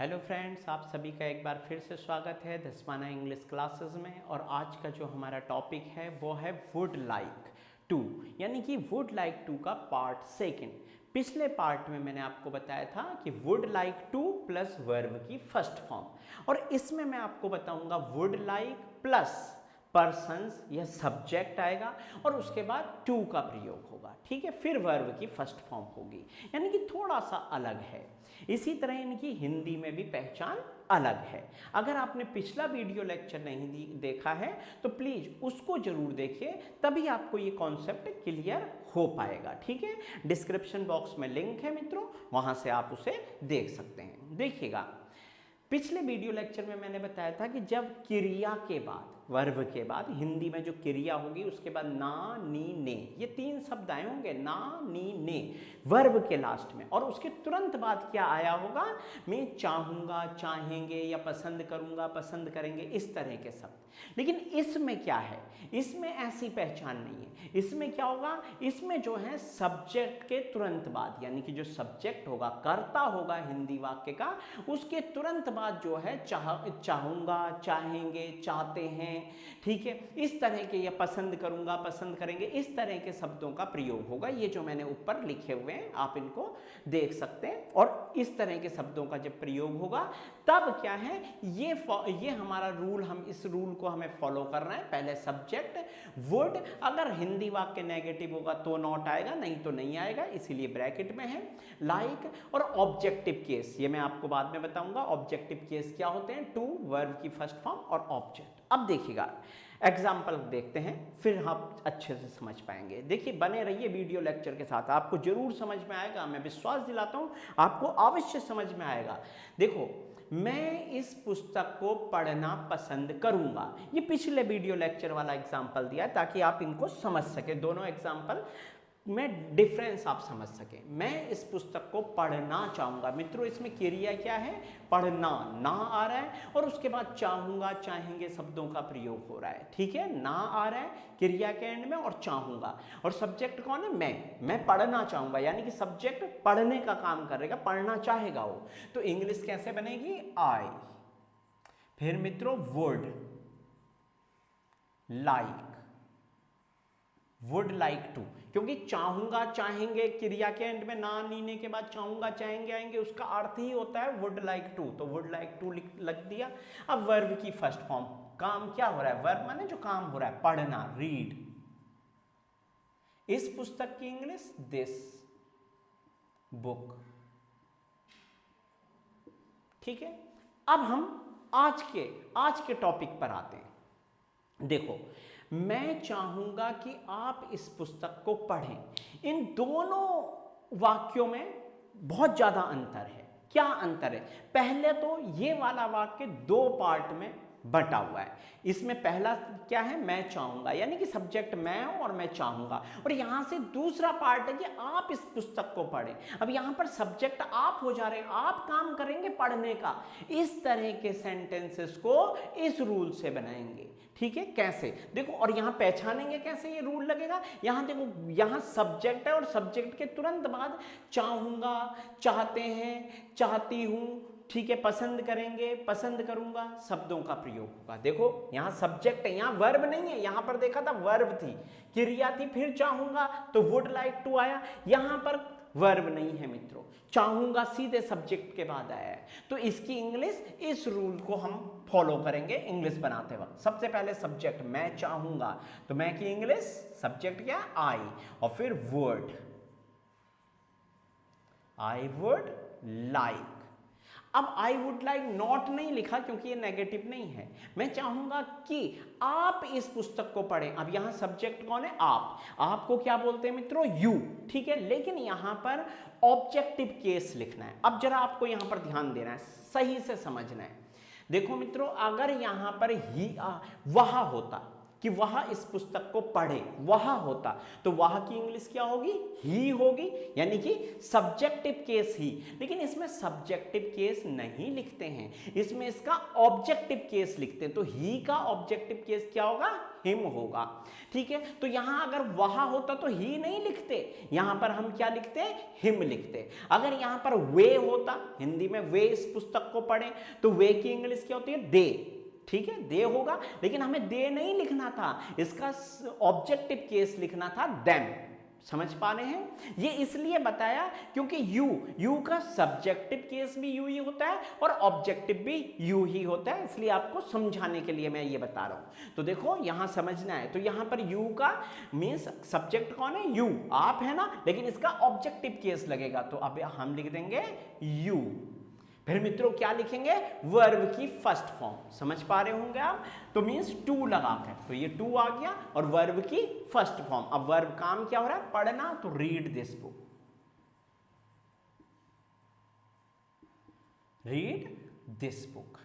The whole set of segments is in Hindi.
हेलो फ्रेंड्स, आप सभी का एक बार फिर से स्वागत है दसमाना इंग्लिश क्लासेस में। और आज का जो हमारा टॉपिक है वो है वुड लाइक टू, यानी कि वुड लाइक टू का पार्ट सेकंड। पिछले पार्ट में मैंने आपको बताया था कि would like two plus verb की फर्स्ट फॉर्म, और इसमें मैं आपको बताऊंगा वुड लाइक प्लस पर्सन्स या सब्जेक्ट आएगा और उसके बाद टू का प्रयोग होगा। ठीक है, फिर वर्ब की फर्स्ट फॉर्म होगी, यानी कि थोड़ा सा अलग है। इसी तरह इनकी हिंदी में भी पहचान अलग है। अगर आपने पिछला वीडियो लेक्चर नहीं देखा है तो प्लीज उसको जरूर देखिए, तभी आपको ये कॉन्सेप्ट क्लियर हो पाएगा। ठीक है, डिस्क्रिप्शन बॉक्स में लिंक है मित्रों, वहां से आप उसे देख सकते हैं। देखिएगा, पिछले वीडियो लेक्चर में मैंने बताया था कि जब क्रिया के बाद, वर्ब के बाद हिंदी में जो क्रिया होगी उसके बाद ना, नी, ने, ये तीन शब्द आए होंगे, ना, नी, ने, वर्ब के लास्ट में, और उसके तुरंत बाद क्या आया होगा, मैं चाहूंगा, चाहेंगे, या पसंद करूंगा, पसंद करेंगे, इस तरह के शब्द। लेकिन इसमें क्या है, इसमें ऐसी पहचान नहीं है। इसमें क्या होगा, इसमें जो है सब्जेक्ट के तुरंत बाद, यानी कि जो सब्जेक्ट होगा, कर्ता होगा हिंदी वाक्य का, उसके तुरंत बाद जो है चाहूंगा, चाहेंगे, चाहते हैं, ठीक है, इस तरह के, या पसंद करूंगा, पसंद करेंगे, इस तरह के शब्दों का प्रयोग होगा। ये जो मैंने ऊपर लिखे हुए हैं आप इनको देख सकते हैं। और इस तरह के शब्दों का जब प्रयोग होगा तब क्या है, ये हमारा रूल, हम इस रूल को हमें फॉलो करना है। पहले सब्जेक्ट वुड, अगर हिंदी वाक्य नेगेटिव होगा तो नॉट आएगा, नहीं तो नहीं आएगा, इसीलिए ब्रैकेट में है। लाइक और ऑब्जेक्टिव केस, ये मैं आपको बाद में बताऊंगा ऑब्जेक्टिव केस क्या होते हैं। टू, वर्ब की फर्स्ट फॉर्म और ऑब्जेक्ट। अब देखिएगा, एग्जाम्पल देखते हैं, फिर आप अच्छे से समझ पाएंगे। देखिए, बने रहिए वीडियो लेक्चर के साथ, आपको जरूर समझ में आएगा, मैं विश्वास दिलाता हूं आपको अवश्य समझ में आएगा। देखो, मैं इस पुस्तक को पढ़ना पसंद करूंगा, ये पिछले वीडियो लेक्चर वाला एग्जाम्पल दिया है ताकि आप इनको समझ सके। दोनों एग्जाम्पल में डिफरेंस आप समझ सके। मैं इस पुस्तक को पढ़ना चाहूंगा, मित्रों इसमें क्रिया क्या है, पढ़ना, ना आ रहा है, और उसके बाद चाहूंगा, चाहेंगे शब्दों का प्रयोग हो रहा है। ठीक है, ना आ रहा है क्रिया के एंड में, और चाहूंगा, और सब्जेक्ट कौन है, मैं पढ़ना चाहूंगा, यानी कि सब्जेक्ट पढ़ने का काम करेगा, पढ़ना चाहेगा वो। तो इंग्लिश कैसे बनेगी, आई, फिर मित्रों would like, would like to, क्योंकि चाहूंगा, चाहेंगे क्रिया के एंड में ना, नीने के बाद चाहूंगा, चाहेंगे आएंगे, उसका अर्थ ही होता है वुड लाइक टू, तो वुड लाइक टू लग दिया। अब वर्ब की फर्स्ट फॉर्म, काम क्या हो रहा है, वर्ब माने जो काम हो रहा है, पढ़ना, रीड। इस पुस्तक की इंग्लिश, दिस बुक। ठीक है, अब हम आज के टॉपिक पर आते हैं। देखो, मैं चाहूंगा कि आप इस पुस्तक को पढ़ें। इन दोनों वाक्यों में बहुत ज्यादा अंतर है। क्या अंतर है, पहले तो ये वाला वाक्य दो पार्ट में बटा हुआ है। इसमें पहला क्या है, मैं चाहूंगा, यानी कि सब्जेक्ट मैं हूं और मैं चाहूंगा, और यहां से दूसरा पार्ट है कि आप इस पुस्तक को पढ़ें। अब यहां पर सब्जेक्ट आप हो जा रहे हैं, आप काम करेंगे पढ़ने का। इस तरह के सेंटेंसेस को इस रूल से बनाएंगे। ठीक है, कैसे, देखो, और यहां पहचानेंगे कैसे ये रूल लगेगा। यहां देखो, यहां सब्जेक्ट है और सब्जेक्ट के तुरंत बाद चाहूंगा, चाहते हैं, चाहती हूं, ठीक है, पसंद करेंगे, पसंद करूंगा, शब्दों का प्रयोग होगा। देखो, यहां सब्जेक्ट है, यहां वर्ब नहीं है। यहां पर देखा था वर्ब थी, क्रिया थी, फिर चाहूंगा तो वुड लाइक टू आया। यहां पर वर्ब नहीं है मित्रों, चाहूंगा सीधे सब्जेक्ट के बाद आया है। तो इसकी इंग्लिश, इस रूल को हम फॉलो करेंगे इंग्लिश बनाते वक्त। सबसे पहले सब्जेक्ट मैं चाहूंगा, तो मैं की इंग्लिश, सब्जेक्ट क्या, आई, और फिर वर्ड, आई वुड लाइक। अब आई वुड लाइक नॉट नहीं लिखा क्योंकि ये नेगेटिव नहीं है। मैं चाहूंगा कि आप इस पुस्तक को पढ़ें। अब यहां सब्जेक्ट कौन है, आप, आपको क्या बोलते हैं मित्रों, यू। ठीक है, लेकिन यहां पर ऑब्जेक्टिव केस लिखना है। अब जरा आपको यहां पर ध्यान देना है, सही से समझना है। देखो मित्रों, अगर यहां पर ही वह होता कि वह इस पुस्तक को पढ़े, वह होता, तो वह की इंग्लिश क्या होगी, ही होगी, यानी कि सब्जेक्टिव केस ही। लेकिन इसमें सब्जेक्टिव केस नहीं लिखते हैं, इसमें इसका ऑब्जेक्टिव केस लिखते हैं। तो ही का ऑब्जेक्टिव केस क्या होगा, हिम होगा। ठीक है, तो यहां अगर वहा होता तो ही नहीं लिखते, यहां पर हम क्या लिखते, हिम लिखते। अगर यहां पर वे होता, हिंदी में वे इस पुस्तक को पढ़े, तो वे की इंग्लिश क्या होती है, दे। ठीक है, दे होगा, लेकिन हमें दे नहीं लिखना था, इसका ऑब्जेक्टिव केस लिखना था देम। समझ पा रहे हैं? ये इसलिए बताया क्योंकि यू का सब्जेक्टिव केस भी यू ही होता है और ऑब्जेक्टिव भी यू ही होता है, इसलिए आपको समझाने के लिए मैं ये बता रहा हूं। तो देखो यहां समझना है, तो यहां पर यू का मींस सब्जेक्ट कौन है, यू, आप है ना, लेकिन इसका ऑब्जेक्टिव केस लगेगा, तो अब हम लिख देंगे यू। फिर मित्रों क्या लिखेंगे, वर्ब की फर्स्ट फॉर्म। समझ पा रहे होंगे आप, तो मींस टू लगाकर, तो ये टू आ गया, और वर्ब की फर्स्ट फॉर्म। अब वर्ब काम क्या हो रहा है, पढ़ना, तो read this book, read this book.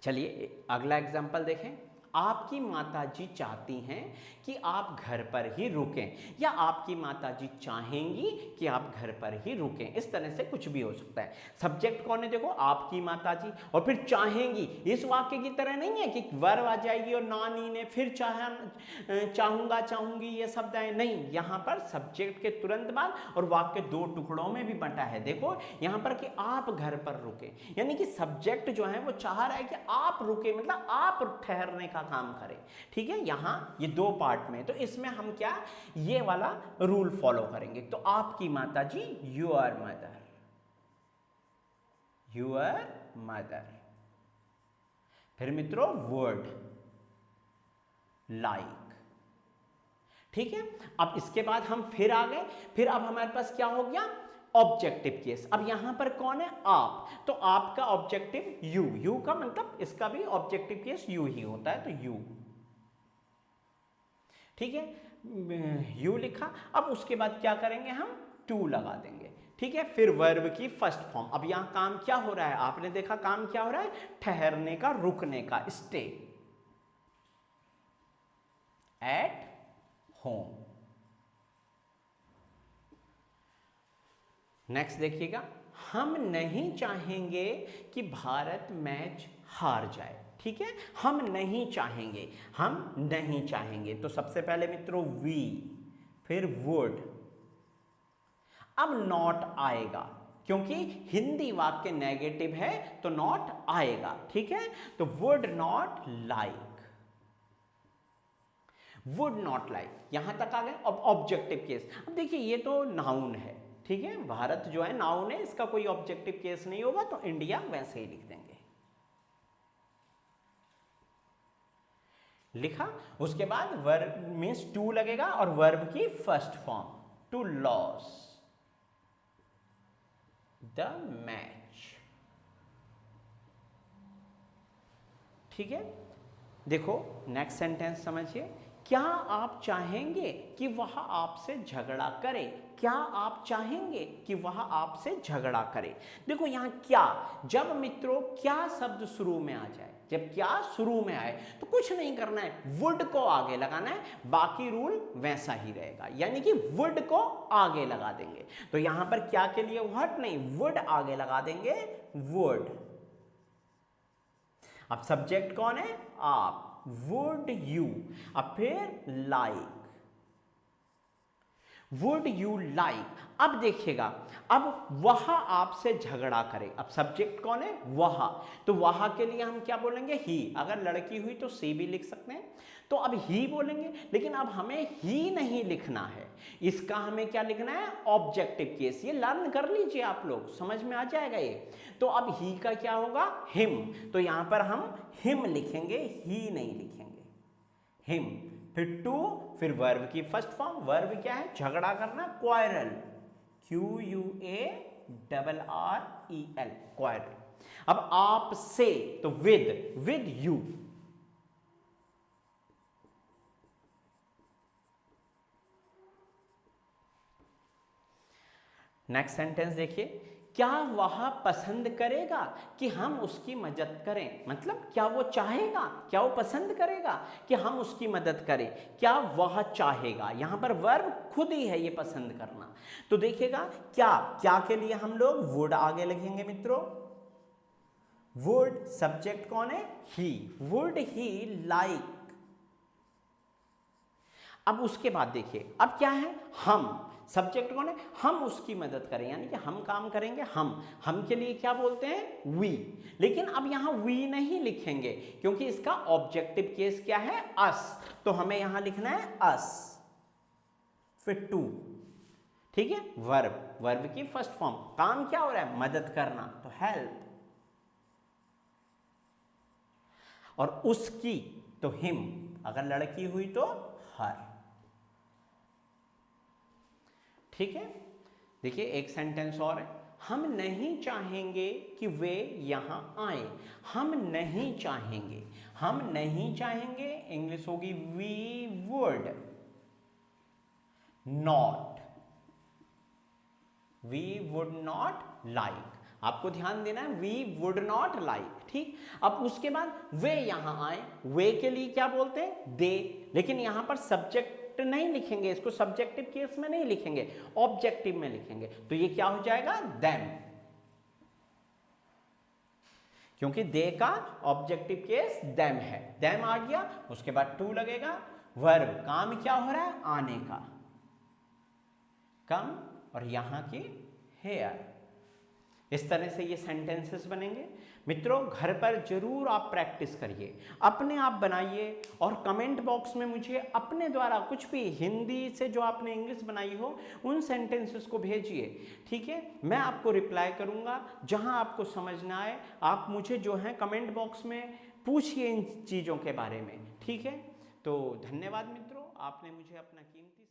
चलिए अगला एग्जांपल देखें। आपकी माताजी चाहती हैं कि आप घर पर ही रुकें, या आपकी माताजी चाहेंगी कि आप घर पर ही रुकें, इस तरह से कुछ भी हो सकता है। सब्जेक्ट कौन है, देखो आपकी माताजी, और फिर चाहेंगी। इस वाक्य की तरह नहीं है कि वर्ब आ जाएगी और नानी ने फिर चाहूंगा चाहूंगी ये शब्द आए, नहीं, यहां पर सब्जेक्ट के तुरंत बाद और वाक्य दो टुकड़ों में भी बंटा है। देखो यहां पर कि आप घर पर रुके, यानी कि सब्जेक्ट जो है वो चाह रहा है कि आप रुके, मतलब आप ठहरने का काम करें। ठीक है, यहां ये दो पार्ट में, तो इसमें हम क्या ये वाला रूल फॉलो करेंगे। तो आपकी माताजी, योर मदर, योर मदर। फिर मित्रों वर्ड लाइक। ठीक है, अब इसके बाद हम फिर आ गए, फिर अब हमारे पास क्या हो गया, ऑब्जेक्टिव केस। अब यहां पर कौन है, आप, तो आपका ऑब्जेक्टिव यू, यू का मतलब इसका भी ऑब्जेक्टिव केस यू ही होता है, तो यू। ठीक है, यू लिखा। अब उसके बाद क्या करेंगे, हम टू लगा देंगे। ठीक है, फिर वर्ब की फर्स्ट फॉर्म। अब यहां काम क्या हो रहा है, आपने देखा काम क्या हो रहा है, ठहरने का, रुकने का, स्टे एट होम। नेक्स्ट देखिएगा, हम नहीं चाहेंगे कि भारत मैच हार जाए। ठीक है, हम नहीं चाहेंगे, हम नहीं चाहेंगे, तो सबसे पहले मित्रों वी, फिर वुड। अब नॉट आएगा, क्योंकि हिंदी वाक्य नेगेटिव है तो नॉट आएगा। ठीक है, तो would not like, would not like, यहां तक आ गए। अब ऑब्जेक्टिव केस, अब देखिए ये तो नाउन है, ठीक है, भारत जो है नाउन है, इसका कोई ऑब्जेक्टिव केस नहीं होगा, तो इंडिया वैसे ही लिख देंगे। लिखा, उसके बाद वर्ब मींस टू लगेगा और वर्ब की first form, to loss the match. ठीक है, देखो नेक्स्ट सेंटेंस समझिए, क्या आप चाहेंगे कि वह आपसे झगड़ा करे, क्या आप चाहेंगे कि वह आपसे झगड़ा करे। देखो यहां क्या, जब मित्रों क्या शब्द शुरू में आ जाए, जब क्या शुरू में आए तो कुछ नहीं करना है, वुड को आगे लगाना है, बाकी रूल वैसा ही रहेगा, यानी कि वुड को आगे लगा देंगे। तो यहां पर क्या के लिए व्हाट नहीं, वुड आगे लगा देंगे, वुड। अब सब्जेक्ट कौन है, आप, वुड यू। अब फिर लाइक, वुड यू लाइक। अब देखिएगा, अब वह आपसे झगड़ा करे। अब सब्जेक्ट कौन है, वह, तो वह के लिए हम क्या बोलेंगे, ही। अगर लड़की हुई तो सी भी लिख सकते हैं, तो अब ही बोलेंगे, लेकिन अब हमें ही नहीं लिखना है, इसका हमें क्या लिखना है, ऑब्जेक्टिव केस। ये लर्न कर लीजिए आप लोग, समझ में आ जाएगा ये। तो अब ही का क्या होगा, हिम, तो यहां पर हम हिम लिखेंगे, ही नहीं लिखेंगे, हिम। फिर टू, फिर वर्ब की फर्स्ट फॉर्म, वर्ब क्या है, झगड़ा करना, क्वारल, QUARREL, क्वारल। अब आप से, तो विद यू। नेक्स्ट सेंटेंस देखिए, क्या वह पसंद करेगा कि हम उसकी मदद करें, मतलब क्या वो चाहेगा, क्या वो पसंद करेगा कि हम उसकी मदद करें, क्या वह चाहेगा। यहां पर वर्ब खुद ही है ये पसंद करना, तो देखिएगा क्या, क्या के लिए हम लोग वुड आगे लिखेंगे मित्रों, वुड, सब्जेक्ट कौन है, ही, वुड ही लाइक अब उसके बाद देखिए, अब क्या है, हम, सब्जेक्ट कौन है, हम उसकी मदद करें, यानी कि हम काम करेंगे, हम के लिए क्या बोलते हैं, वी। लेकिन अब यहां वी नहीं लिखेंगे क्योंकि इसका ऑब्जेक्टिव केस क्या है, अस, तो हमें यहां लिखना है अस, फिर टू, ठीक है, वर्ब, वर्ब की फर्स्ट फॉर्म, काम क्या हो रहा है, मदद करना, तो हेल्प, और उसकी तो हिम, अगर लड़की हुई तो हर, ठीक है। देखिए एक सेंटेंस और है, हम नहीं चाहेंगे कि वे यहां आए, हम नहीं चाहेंगे, हम नहीं चाहेंगे, इंग्लिश होगी we would not, we would not like, आपको ध्यान देना है, वी वुड नॉट लाइक, ठीक। अब उसके बाद वे यहां आए, वे के लिए क्या बोलते हैं, दे, लेकिन यहां पर सब्जेक्ट नहीं लिखेंगे, इसको सब्जेक्टिव केस में नहीं लिखेंगे, ऑब्जेक्टिव में लिखेंगे, तो ये क्या हो जाएगा, देम, क्योंकि दे का ऑब्जेक्टिव केस देम है, देम आ गया, उसके बाद टू लगेगा, वर्ब, काम क्या हो रहा है, आने का, कम, और यहां की हेयर, इस तरह से ये सेंटेंसेस बनेंगे। मित्रों घर पर जरूर आप प्रैक्टिस करिए, अपने आप बनाइए, और कमेंट बॉक्स में मुझे अपने द्वारा कुछ भी हिंदी से जो आपने इंग्लिश बनाई हो उन सेंटेंसेस को भेजिए, ठीक है, मैं आपको रिप्लाई करूंगा, जहां आपको समझ ना आए आप मुझे जो है कमेंट बॉक्स में पूछिए इन चीज़ों के बारे में, ठीक है। तो धन्यवाद मित्रों, आपने मुझे अपना कीमती